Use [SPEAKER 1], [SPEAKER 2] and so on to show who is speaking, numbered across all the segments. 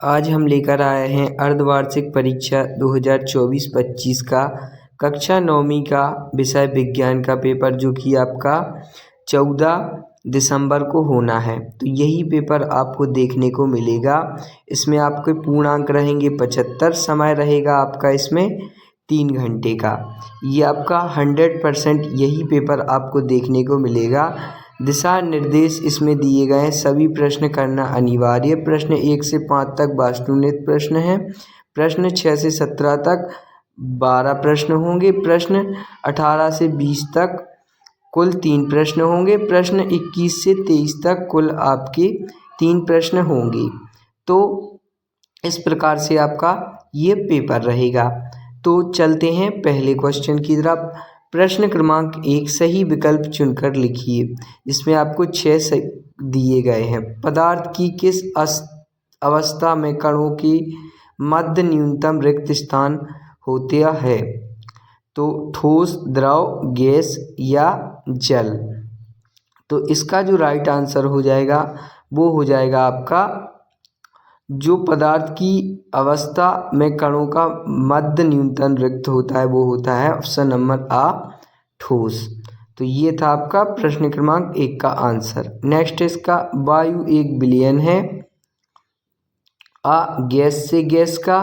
[SPEAKER 1] आज हम लेकर आए हैं अर्धवार्षिक परीक्षा 2024-25 का कक्षा 9वीं का विषय विज्ञान का पेपर, जो कि आपका 14 दिसंबर को होना है। तो यही पेपर आपको देखने को मिलेगा। इसमें आपके पूर्णांक रहेंगे 75, समय रहेगा आपका इसमें 3 घंटे का। ये आपका 100% यही पेपर आपको देखने को मिलेगा। दिशा निर्देश इसमें दिए गए हैं। सभी प्रश्न करना अनिवार्य। प्रश्न 1 से 5 तक वास्तुनिष्ठ प्रश्न हैं। प्रश्न 6 से 17 तक 12 प्रश्न होंगे। प्रश्न 18 से 20 तक कुल 3 प्रश्न होंगे। प्रश्न 21 से 23 तक कुल आपके 3 प्रश्न होंगे। तो इस प्रकार से आपका ये पेपर रहेगा। तो चलते हैं पहले क्वेश्चन की तरफ। प्रश्न क्रमांक 1, सही विकल्प चुनकर लिखिए। इसमें आपको 6 दिए गए हैं। पदार्थ की किस अवस्था में कणों की मध्य न्यूनतम रिक्त स्थान होता है? तो ठोस, द्रव, गैस या जल। तो इसका जो राइट आंसर हो जाएगा वो हो जाएगा आपका, जो पदार्थ की अवस्था में कणों का मध्य न्यूनतम रिक्त होता है वो होता है ऑप्शन नंबर आ, ठोस। तो ये था आपका प्रश्न क्रमांक 1 का आंसर। नेक्स्ट इसका, वायु 1 बिलियन है। आ, गैस से गैस का।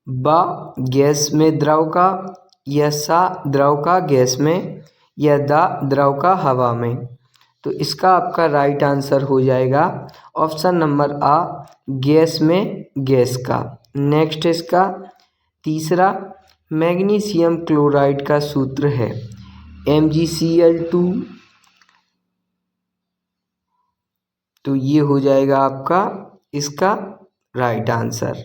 [SPEAKER 1] बा, गैस में द्रव का। या सा, द्रव का गैस में। या दा, द्रव का हवा में। तो इसका आपका राइट आंसर हो जाएगा ऑप्शन नंबर आ, गैस में गैस का। नेक्स्ट इसका तीसरा, मैग्नीशियम क्लोराइड का सूत्र है MgCl2। तो ये हो जाएगा आपका इसका राइट आंसर।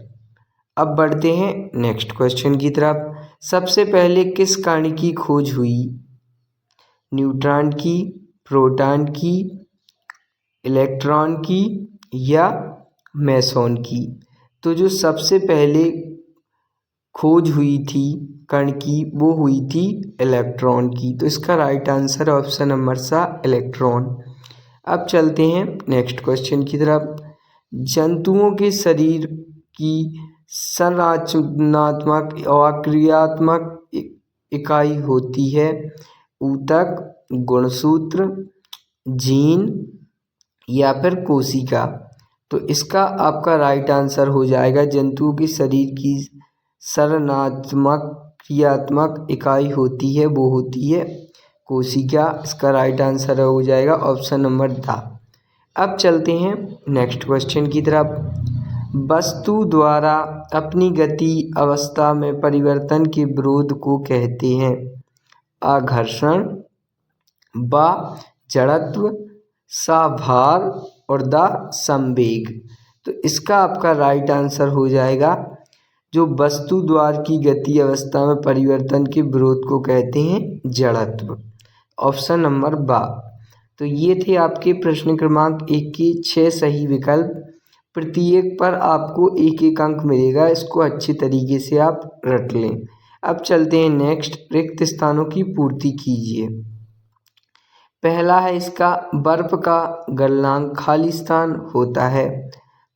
[SPEAKER 1] अब बढ़ते हैं नेक्स्ट क्वेश्चन की तरफ। सबसे पहले किस कण की खोज हुई? न्यूट्रॉन की, प्रोटॉन की, इलेक्ट्रॉन की या मेसॉन की? तो जो सबसे पहले खोज हुई थी कण की वो हुई थी इलेक्ट्रॉन की। तो इसका राइट आंसर ऑप्शन नंबर सा, इलेक्ट्रॉन। अब चलते हैं नेक्स्ट क्वेश्चन की तरफ। जंतुओं के शरीर की संरचनात्मक और क्रियात्मक इकाई होती है ऊतक, गुणसूत्र, जीन या फिर कोशिका। तो इसका आपका राइट आंसर हो जाएगा, जंतुओं के शरीर की संरचनात्मक क्रियात्मक इकाई होती है वो होती है कोशिका। इसका राइट आंसर हो जाएगा ऑप्शन नंबर द। अब चलते हैं नेक्स्ट क्वेश्चन की तरफ। वस्तु द्वारा अपनी गति अवस्था में परिवर्तन के विरोध को कहते हैं? आघर्षण, बा, जड़त्व, सा, भार और दा, संवेग। तो इसका आपका राइट आंसर हो जाएगा, जो वस्तु द्वार की गति अवस्था में परिवर्तन के विरोध को कहते हैं जड़त्व, ऑप्शन नंबर बा। तो ये थे आपके प्रश्न क्रमांक 1 के 6 सही विकल्प। प्रत्येक पर आपको 1-1 अंक मिलेगा। इसको अच्छी तरीके से आप रट लें। अब चलते हैं नेक्स्ट, रिक्त स्थानों की पूर्ति कीजिए। पहला है इसका, बर्फ का गलनांक खाली स्थान होता है।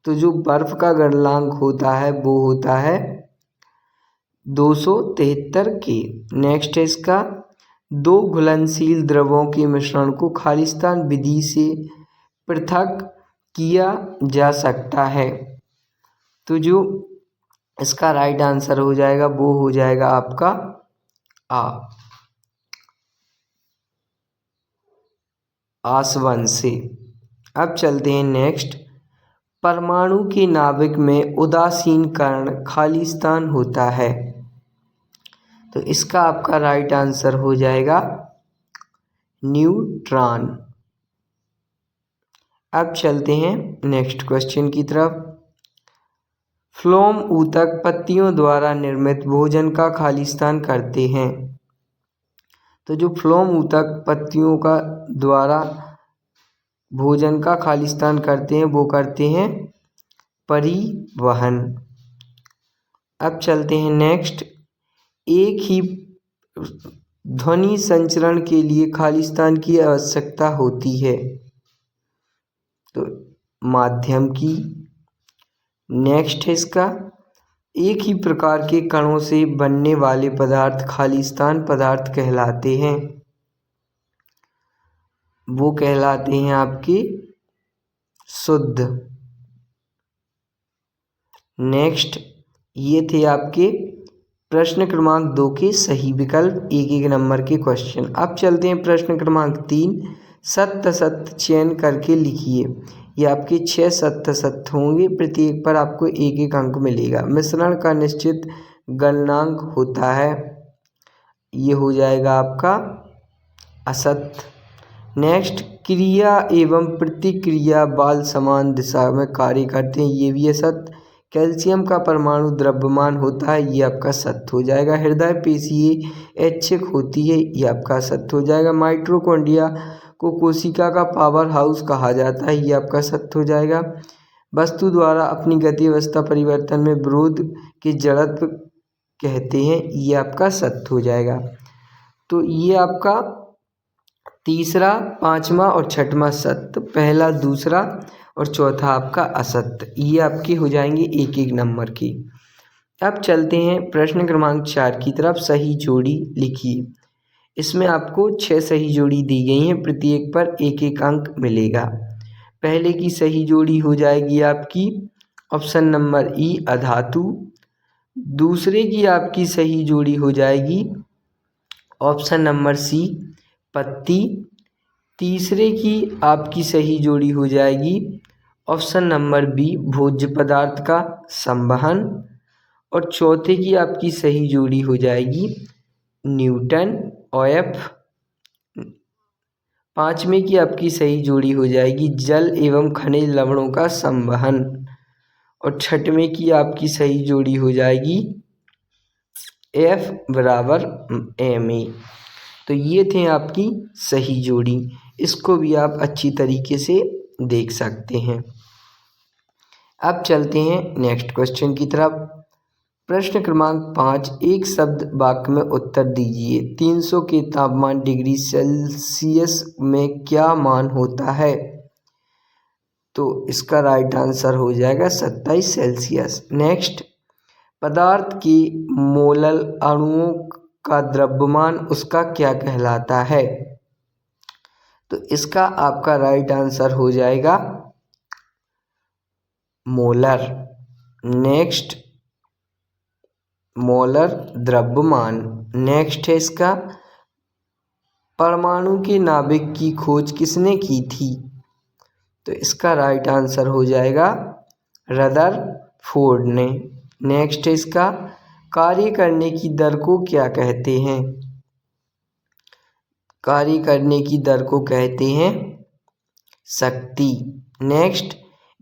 [SPEAKER 1] तो जो बर्फ का गलनांक होता है वो होता है 273 के। नेक्स्ट है इसका, 2 घुलनशील द्रवों के मिश्रण को खालिस्तान विधि से पृथक किया जा सकता है। तो जो इसका राइट आंसर हो जाएगा वो हो जाएगा आपका आ, आसवन से। अब चलते हैं नेक्स्ट, परमाणु के नाभिक में उदासीन कण खाली स्थान होता है। तो इसका आपका राइट आंसर हो जाएगा न्यूट्रॉन। अब चलते हैं नेक्स्ट क्वेश्चन की तरफ। फ्लोम ऊतक पत्तियों द्वारा निर्मित भोजन का खालिस्तान करते हैं। तो जो फ्लोम ऊतक पत्तियों का द्वारा भोजन का खालिस्तान करते हैं वो करते हैं परिवहन। अब चलते हैं नेक्स्ट, एक ही ध्वनि संचरण के लिए खालिस्तान की आवश्यकता होती है। तो माध्यम की, नेक्स्ट है इसका, एक ही प्रकार के कणों से बनने वाले पदार्थ खालिस्तान पदार्थ कहलाते हैं। वो कहलाते हैं आपके शुद्ध। नेक्स्ट, ये थे आपके प्रश्न क्रमांक 2 के सही विकल्प, एक एक नंबर के क्वेश्चन। अब चलते हैं प्रश्न क्रमांक 3, सत्य असत्य चयन करके लिखिए। ये आपके 6 सत्य असत्य होंगे, प्रत्येक पर आपको एक एक अंक मिलेगा। मिश्रण का निश्चित गलनांक होता है, ये हो जाएगा आपका असत्य। नेक्स्ट, क्रिया एवं प्रतिक्रिया बल समान दिशा में कार्य करते हैं, ये भी असत्य। कैल्शियम का परमाणु द्रव्यमान होता है, ये आपका सत्य हो जाएगा। हृदय पेशीय ऐच्छिक होती है, ये आपका सत्य हो जाएगा। माइटोकॉन्ड्रिया को कोशिका का पावर हाउस कहा जाता है, ये आपका सत्य हो जाएगा। वस्तु द्वारा अपनी गति अवस्था परिवर्तन में विरोध के जड़त्व कहते हैं, ये आपका सत्य हो जाएगा। तो ये आपका तीसरा, पांचवा और छठवां सत्य, पहला, दूसरा और चौथा आपका असत्य, ये आपके हो जाएंगे एक एक नंबर की। अब चलते हैं प्रश्न क्रमांक 4 की तरफ। सही जोड़ी लिखिए। इसमें आपको 6 सही जोड़ी दी गई हैं, प्रत्येक पर एक एक अंक मिलेगा। पहले की सही जोड़ी हो जाएगी आपकी ऑप्शन नंबर ई, अधातु। दूसरे की आपकी सही जोड़ी हो जाएगी ऑप्शन नंबर सी, पत्ती। तीसरे की आपकी सही जोड़ी हो जाएगी ऑप्शन नंबर बी, भोज्य पदार्थ का संवहन। और चौथे की आपकी सही जोड़ी हो जाएगी न्यूटन, OF। पांचवें की आपकी सही जोड़ी हो जाएगी जल एवं खनिज लवणों का संवहन। और छठवें की आपकी सही जोड़ी हो जाएगी F बराबर ma। तो ये थे आपकी सही जोड़ी, इसको भी आप अच्छी तरीके से देख सकते हैं। अब चलते हैं नेक्स्ट क्वेश्चन की तरफ। प्रश्न क्रमांक 5, एक शब्द वाक्य में उत्तर दीजिए। 300 के तापमान डिग्री सेल्सियस में क्या मान होता है? तो इसका राइट आंसर हो जाएगा 27 सेल्सियस। नेक्स्ट, पदार्थ की मोलल अणुओं का द्रव्यमान उसका क्या कहलाता है? तो इसका आपका राइट आंसर हो जाएगा मोलर। नेक्स्ट, मोलर द्रव्यमान। नेक्स्ट है इसका, परमाणु के नाभिक की खोज किसने की थी? तो इसका राइट आंसर हो जाएगा रदरफोर्ड ने। नेक्स्ट है इसका, कार्य करने की दर को क्या कहते हैं? कार्य करने की दर को कहते हैं शक्ति। नेक्स्ट,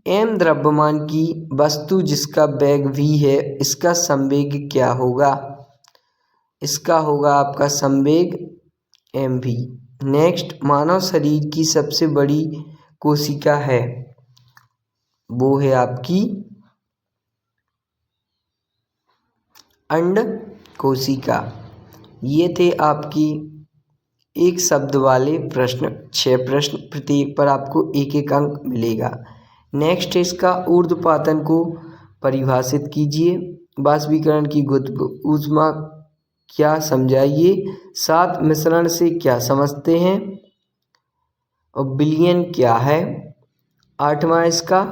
[SPEAKER 1] m द्रव्यमान की वस्तु जिसका वेग v है, इसका संवेग क्या होगा? इसका होगा आपका संवेग mv। नेक्स्ट, मानव शरीर की सबसे बड़ी कोशिका है, वो है आपकी अंड कोशिका। ये थे आपकी एक शब्द वाले प्रश्न, 6 प्रश्न, प्रत्येक पर आपको एक एक अंक मिलेगा। नेक्स्ट इसका ऊर्ध्वपातन को परिभाषित कीजिए। बाष्पीकरण की गुरुत्व ऊष्मा क्या समझाइए। 7 मिश्रण से क्या समझते हैं और बिलियन क्या है। 8वां इसका,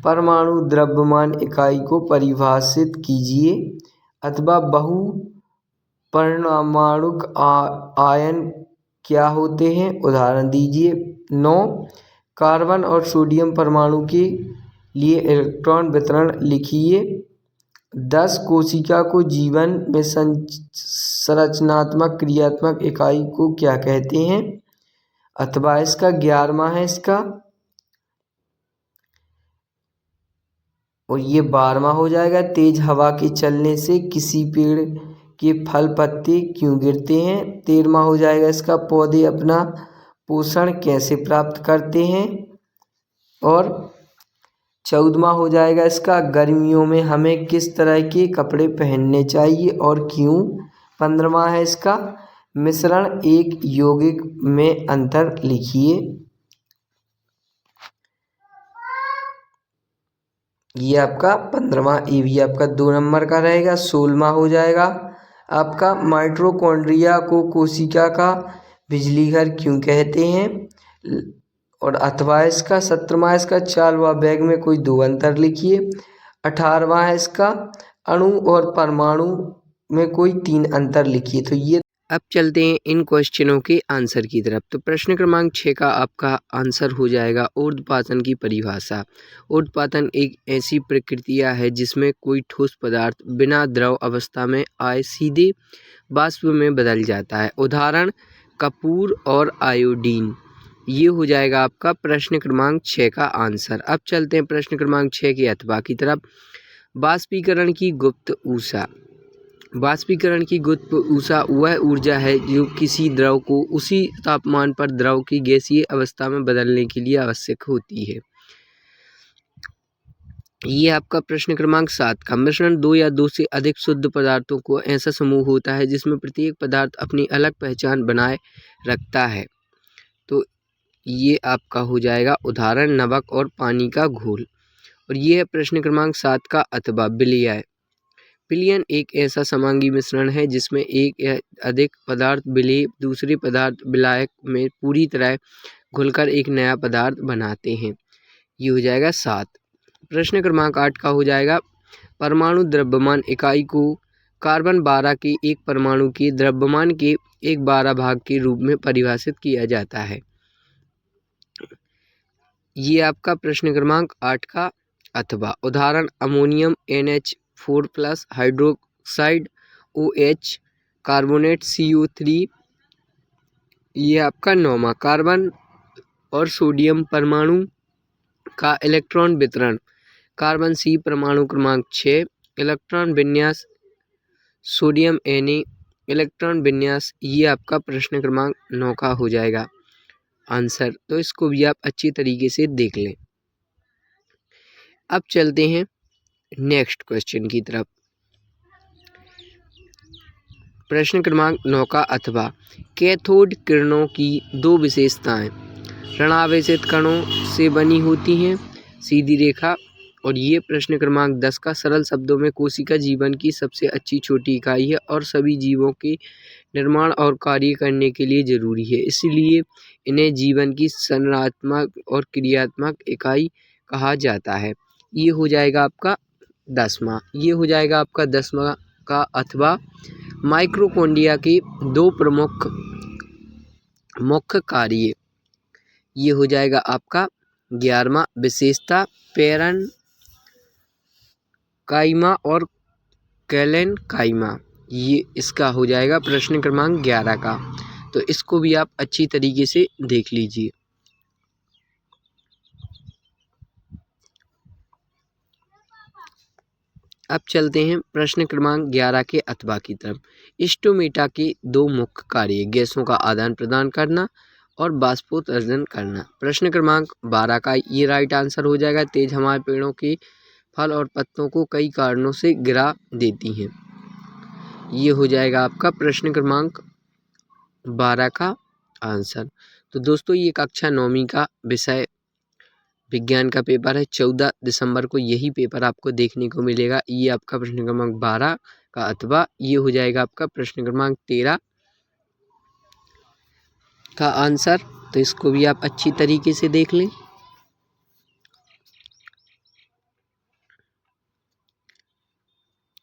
[SPEAKER 1] परमाणु द्रव्यमान इकाई को परिभाषित कीजिए अथवा बहु परमाणुक आयन क्या होते हैं, उदाहरण दीजिए। 9, कार्बन और सोडियम परमाणु के लिए इलेक्ट्रॉन वितरण लिखिए। 10, कोशिका को जीवन में संरचनात्मक क्रियात्मक इकाई को क्या कहते हैं, अथवा इसका 11वां है इसका, और ये 12वां हो जाएगा, तेज हवा के चलने से किसी पेड़ के फल पत्ते क्यों गिरते हैं। 13वां हो जाएगा इसका, पौधे अपना पोषण कैसे प्राप्त करते हैं। और 14वां हो जाएगा इसका, गर्मियों में हमें किस तरह के कपड़े पहनने चाहिए और क्यों। 15वां है इसका, मिश्रण एक यौगिक में अंतर लिखिए। ये आपका 15वां, ये भी आपका 2 नंबर का रहेगा। 16वां हो जाएगा आपका माइटोकॉन्ड्रिया को कोशिका का बिजली घर क्यों कहते हैं। और अथवा इसका 17वां इसका चाल व वेग में कोई दो अंतर लिखिए। 18वां है इसका अणु और परमाणु में कोई 3 अंतर लिखिए। तो ये अब चलते हैं इन क्वेश्चनों के आंसर की तरफ। तो प्रश्न क्रमांक 6 का आपका आंसर हो जाएगा ऊर्ध्वपातन की परिभाषा। ऊर्ध्वपातन एक ऐसी प्रक्रिया है जिसमें कोई ठोस पदार्थ बिना द्रव अवस्था में आए सीधे वाष्प में बदल जाता है। उदाहरण कपूर और आयोडीन। ये हो जाएगा आपका प्रश्न क्रमांक 6 का आंसर। अब चलते हैं प्रश्न क्रमांक 6 के अथवा की तरफ। वाष्पीकरण की गुप्त ऊर्जा। वाष्पीकरण की गुप्त ऊर्जा वह ऊर्जा है जो किसी द्रव को उसी तापमान पर द्रव की गैसीय अवस्था में बदलने के लिए आवश्यक होती है। ये आपका प्रश्न क्रमांक 7 का मिश्रण 2 या 2 से अधिक शुद्ध पदार्थों को ऐसा समूह होता है जिसमें प्रत्येक पदार्थ अपनी अलग पहचान बनाए रखता है। तो ये आपका हो जाएगा उदाहरण नमक और पानी का घोल। और ये है प्रश्न क्रमांक 7 का अथवा विलय। विलयन एक ऐसा समांगी मिश्रण है जिसमें एक या अधिक पदार्थ विलय दूसरे पदार्थ विलायक में पूरी तरह घुलकर एक नया पदार्थ बनाते हैं। ये हो जाएगा 7। प्रश्न क्रमांक 8 का हो जाएगा परमाणु द्रव्यमान इकाई को कार्बन 12 के एक परमाणु के द्रव्यमान के 1/12 भाग के रूप में परिभाषित किया जाता है। ये आपका प्रश्न क्रमांक 8 का अथवा उदाहरण ammonium NH4+ hydroxide OH carbonate CO3। ये आपका 9वां कार्बन और सोडियम परमाणु का इलेक्ट्रॉन वितरण। कार्बन C परमाणु क्रमांक 6 इलेक्ट्रॉन विन्यास सोडियम Na इलेक्ट्रॉन विन्यास। ये आपका प्रश्न क्रमांक 9 का हो जाएगा आंसर। तो इसको भी आप अच्छी तरीके से देख लें। अब चलते हैं नेक्स्ट क्वेश्चन की तरफ। प्रश्न क्रमांक 9 का अथवा कैथोड किरणों की 2 विशेषताएं ऋणावेशित कणों से बनी होती हैं सीधी रेखा। और ये प्रश्न क्रमांक 10 का सरल शब्दों में कोशिका जीवन की सबसे अच्छी छोटी इकाई है और सभी जीवों के निर्माण और कार्य करने के लिए जरूरी है, इसलिए इन्हें जीवन की संरचनात्मक और क्रियात्मक इकाई कहा जाता है। ये हो जाएगा आपका 10वां। ये हो जाएगा आपका 10वां का अथवा माइटोकॉन्ड्रिया के 2 प्रमुख मुख्य कार्य। ये हो जाएगा आपका 11वां विशेषता पैरेनकाइमा और कैलेनकाइमा। ये इसका हो जाएगा प्रश्न क्रमांक 11 का। तो इसको भी आप अच्छी तरीके से देख लीजिए। अब चलते हैं प्रश्न क्रमांक 11 के अथवा की तरफ। स्टोमेटा के 2 मुख्य कार्य गैसों का आदान प्रदान करना और वाष्पोत्सर्जन करना। प्रश्न क्रमांक 12 का ये राइट आंसर हो जाएगा। तेज हवाएं पेड़ों के फल और पत्तों को कई कारणों से गिरा देती हैं। ये हो जाएगा आपका प्रश्न क्रमांक 12 का आंसर। तो दोस्तों ये कक्षा 9वीं का विषय विज्ञान का पेपर है। 14 दिसंबर को यही पेपर आपको देखने को मिलेगा। ये आपका प्रश्न क्रमांक 12 का अथवा ये हो जाएगा आपका प्रश्न क्रमांक 13 का आंसर। तो इसको भी आप अच्छी तरीके से देख लें।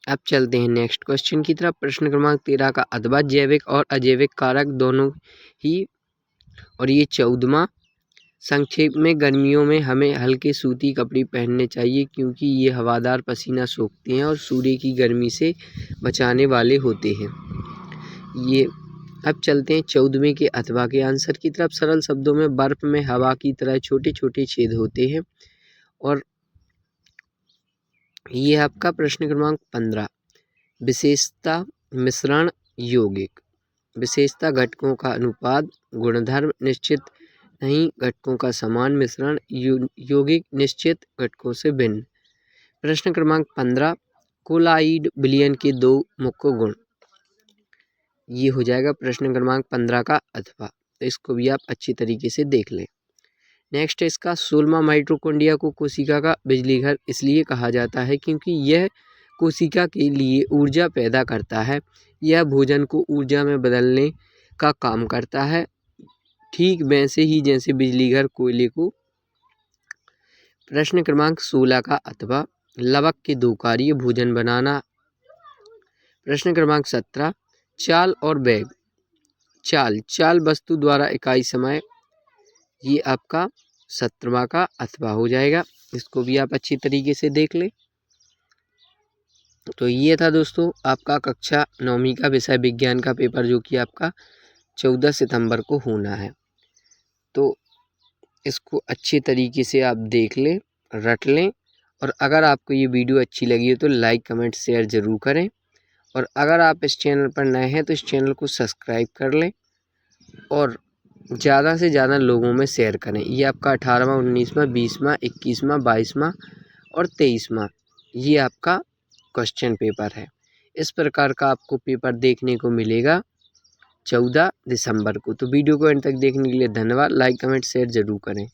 [SPEAKER 1] अब चलते हैं नेक्स्ट क्वेश्चन की तरफ। प्रश्न क्रमांक 13 का अथवा जैविक और अजैविक कारक दोनों ही। और ये 14वां संक्षेप में गर्मियों में हमें हल्के सूती कपड़े पहनने चाहिए क्योंकि ये हवादार पसीना सोखते हैं और सूर्य की गर्मी से बचाने वाले होते हैं। ये अब चलते हैं 14वें के अथवा के आंसर की तरफ। सरल शब्दों में बर्फ में हवा की तरह छोटे छोटे छेद होते हैं। और ये आपका प्रश्न क्रमांक 15 विशेषता मिश्रण यौगिक। विशेषता घटकों का अनुपात गुणधर्म निश्चित नहीं घटकों का समान मिश्रण यौगिक निश्चित घटकों से भिन्न। प्रश्न क्रमांक 15 कोलाइड विलयन के 2 मुख्य गुण। ये हो जाएगा प्रश्न क्रमांक 15 का अथवा। तो इसको भी आप अच्छी तरीके से देख लें। नेक्स्ट है इसका 16वां माइटोकॉन्ड्रिया को कोशिका का बिजली घर इसलिए कहा जाता है क्योंकि यह कोशिका के लिए ऊर्जा पैदा करता है। यह भोजन को ऊर्जा में बदलने का काम करता है, ठीक वैसे ही जैसे बिजली घर कोयले को। प्रश्न क्रमांक 16 का अथवा लवक के दो कार्य भोजन बनाना। प्रश्न क्रमांक 17 चाल और वेग। चाल वस्तु द्वारा इकाई समय, ये आपका 17वां का अथवा हो जाएगा। इसको भी आप अच्छी तरीके से देख लें। तो ये था दोस्तों आपका कक्षा 9वीं का विषय विज्ञान का पेपर, जो कि आपका 14 सितंबर को होना है। तो इसको अच्छे तरीके से आप देख लें, रट लें, और अगर आपको ये वीडियो अच्छी लगी है तो लाइक कमेंट शेयर ज़रूर करें। और अगर आप इस चैनल पर नए हैं तो इस चैनल को सब्सक्राइब कर लें और ज़्यादा से ज़्यादा लोगों में शेयर करें। ये आपका 18वां, 19वां, 20वां, 21वां, 22वां और 23वां ये आपका क्वेश्चन पेपर है। इस प्रकार का आपको पेपर देखने को मिलेगा 14 दिसंबर को। तो वीडियो को अंत तक देखने के लिए धन्यवाद। लाइक कमेंट शेयर ज़रूर करें।